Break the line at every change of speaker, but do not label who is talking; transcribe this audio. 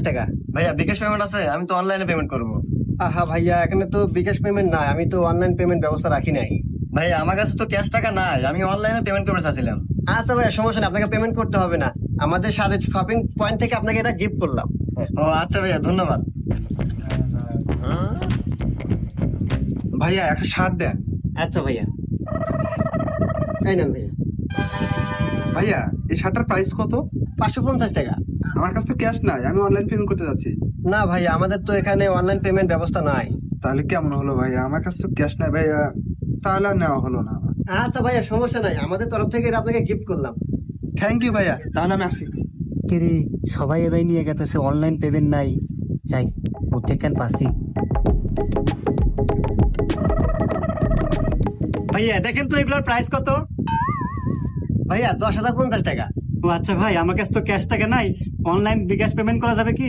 টাকা।
ভাইয়া বিকাশ পেমেন্ট আছে? আমি তো অনলাইনে পেমেন্ট করবো।
আহা ভাইয়া, এখানে তো বিকাশ পেমেন্ট নাই, আমি তো অনলাইন পেমেন্ট ব্যবস্থা রাখি নাই।
ভাইয়া আমার কাছে তো ক্যাশ টাকা নাই, আমি অনলাইনে পেমেন্ট করতে চাচ্ছিলাম।
আচ্ছা ভাইয়া, সমস্যা নেই, আপনাকে পেমেন্ট করতে হবে না। আমাদের সাথে শপিং পয়েন্ট থেকে আপনাকে এটা গিফট করলাম।
ও আচ্ছা ভাইয়া, ধন্যবাদ।
ভাইয়া একটা শার্ট দেন।
আচ্ছা ভাইয়া, এই নেন ভাইয়া।
ভাইয়া এই শার্টটার প্রাইস কত?
550 টাকা।
আমার কাছে তো ক্যাশ নাই, আমি অনলাইন পেমেন্ট করতে যাচ্ছি।
না ভাইয়া, আমাদের তো এখানে অনলাইন পেমেন্ট ব্যবস্থা নাই।
তাহলে কেমন হলো ভাইয়া? আমার কাছে তো ক্যাশ নাই ভাইয়া, তাহলে আর নেওয়া হলো না।
আচ্ছা ভাইয়া, সমস্যা নাই, আমাদের তরফ থেকে এটা আপনাকে গিফট করলাম।
থ্যাংক ইউ ভাইয়া, তাহলে আমি আসি।
কিরে সবাই এরাই নিয়ে গেতেছে, অনলাইন পেমেন্ট নাই। যাই ওতে কেন পাচ্ছি।
ভাইয়া দেখেন তো এগুলোর প্রাইস কত?
ভাইয়া 10,050 টাকা।
ও আচ্ছা ভাই, আমার কাছে তো ক্যাশ টাকা নাই, অনলাইন বিকাশ পেমেন্ট করা যাবে কি?